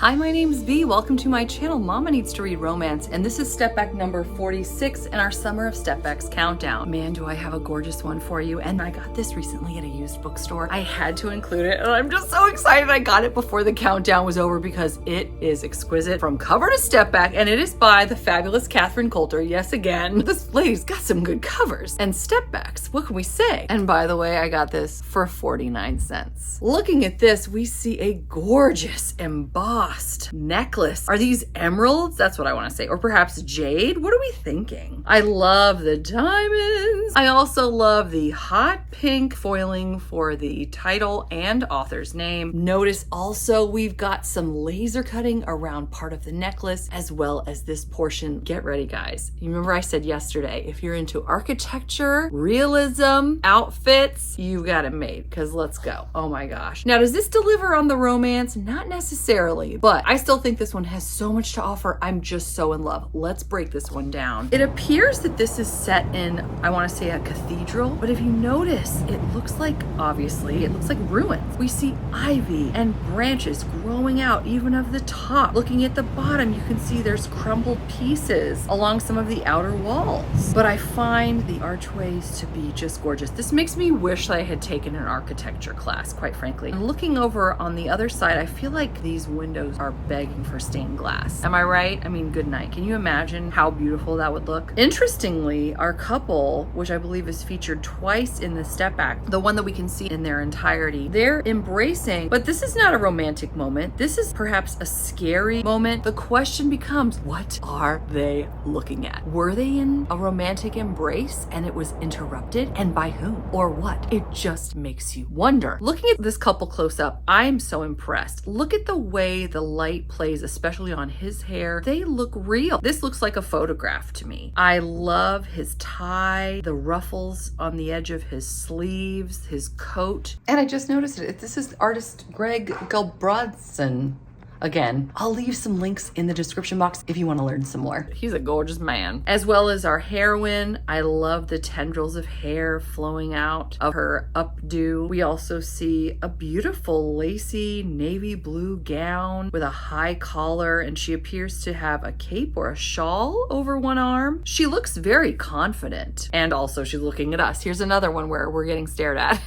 Hi, my name's V. Welcome to my channel, Mama Needs to Read Romance, and this is Stepback number 46 in our Summer of Stepbacks Countdown. Man, do I have a gorgeous one for you, and I got this recently at a used bookstore. I had to include it, and I'm just so excited I got it before the countdown was over because it is exquisite from cover to stepback, and it is by the fabulous Catherine Coulter. Yes, again, this lady's got some good covers and stepbacks. What can we say? And by the way, I got this for 49 cents. Looking at this, we see a gorgeous embossed necklace. Are these emeralds? That's what I want to say. Or perhaps jade? What are we thinking? I love the diamonds. I also love the hot pink foiling for the title and author's name. Notice also we've got some laser cutting around part of the necklace as well as this portion. Get ready, guys. You remember I said yesterday, if you're into architecture, realism, outfits, you've got it made, because let's go. Oh my gosh. Now, does this deliver on the romance? Not necessarily, but I still think this one has so much to offer. I'm just so in love. Let's break this one down. It appears that this is set in, I want to say, a cathedral, but if you notice, it looks like, obviously, it looks like ruins. We see ivy and branches growing out even of the top. Looking at the bottom, you can see there's crumbled pieces along some of the outer walls. But I find the archways to be just gorgeous. This makes me wish that I had taken an architecture class, quite frankly. And looking over on the other side, I feel like these windows are begging for stained glass. Am I right? I mean, good night. Can you imagine how beautiful that would look? Interestingly, our couple, which I believe is featured twice in the stepback, the one that we can see in their entirety, they're embracing, but this is not a romantic moment. This is perhaps a scary moment. The question becomes, what are they looking at? Were they in a romantic embrace and it was interrupted? And by whom? Or what? It just makes you wonder. Looking at this couple close up, I'm so impressed. Look at the way the light plays, especially on his hair. They look real. This looks like a photograph to me. I love his tie, the ruffles on the edge of his sleeves, his coat. And I just noticed it. This is artist Gregg Gulbronson. Again, I'll leave some links in the description box if you want to learn some more. He's a gorgeous man. As well as our heroine, I love the tendrils of hair flowing out of her updo. We also see a beautiful lacy navy blue gown with a high collar, and she appears to have a cape or a shawl over one arm. She looks very confident, and also she's looking at us. Here's another one where we're getting stared at.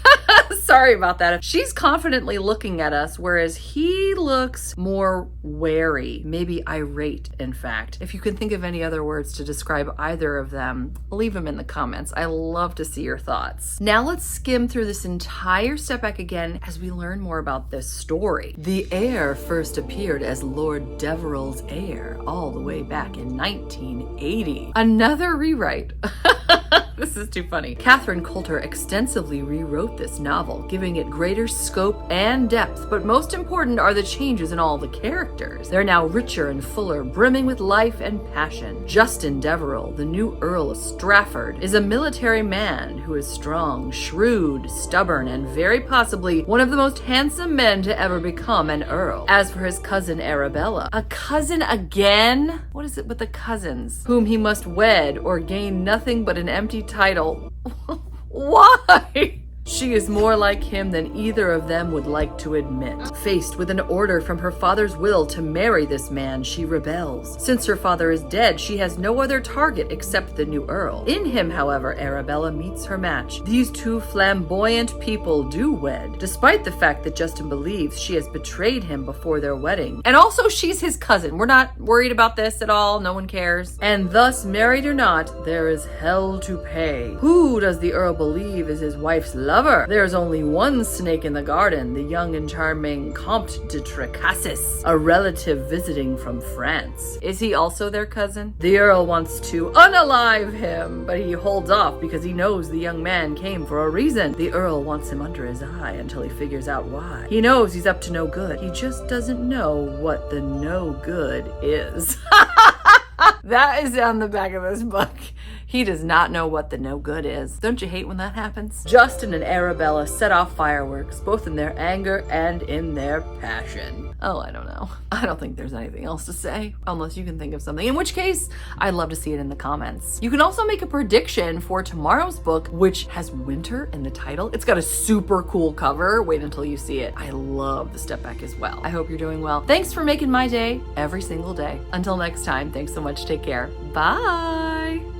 Sorry about that. She's confidently looking at us, whereas he looks more wary, maybe irate, in fact. If you can think of any other words to describe either of them, leave them in the comments. I love to see your thoughts. Now let's skim through this entire stepback again as we learn more about this story. The heir first appeared as Lord Deverell's heir all the way back in 1980. Another rewrite. This is too funny. Catherine Coulter extensively rewrote this novel, giving it greater scope and depth, but most important are the changes in all the characters. They're now richer and fuller, brimming with life and passion. Justin Deverell, the new Earl of Strafford, is a military man who is strong, shrewd, stubborn, and very possibly one of the most handsome men to ever become an earl. As for his cousin Arabella, a cousin again? What is it with the cousins? Whom he must wed or gain nothing but an empty title. Why? She is more like him than either of them would like to admit. Faced with an order from her father's will to marry this man, she rebels. Since her father is dead, she has no other target except the new earl. In him, however, Arabella meets her match. These two flamboyant people do wed, despite the fact that Justin believes she has betrayed him before their wedding. And also, she's his cousin. We're not worried about this at all. No one cares. And thus, married or not, there is hell to pay. Who does the earl believe is his wife's lover? There's only one snake in the garden, the young and charming Comte de Tricassis, a relative visiting from France. Is he also their cousin? The earl wants to unalive him, but he holds off because he knows the young man came for a reason. The earl wants him under his eye until he figures out why. He knows he's up to no good. He just doesn't know what the no good is. That is on the back of this book. He does not know what the no good is. Don't you hate when that happens? Justin and Arabella set off fireworks, both in their anger and in their passion. Oh, I don't know. I don't think there's anything else to say, unless you can think of something, in which case, I'd love to see it in the comments. You can also make a prediction for tomorrow's book, which has winter in the title. It's got a super cool cover. Wait until you see it. I love the Stepback as well. I hope you're doing well. Thanks for making my day every single day. Until next time, thanks so much. Take care. Bye.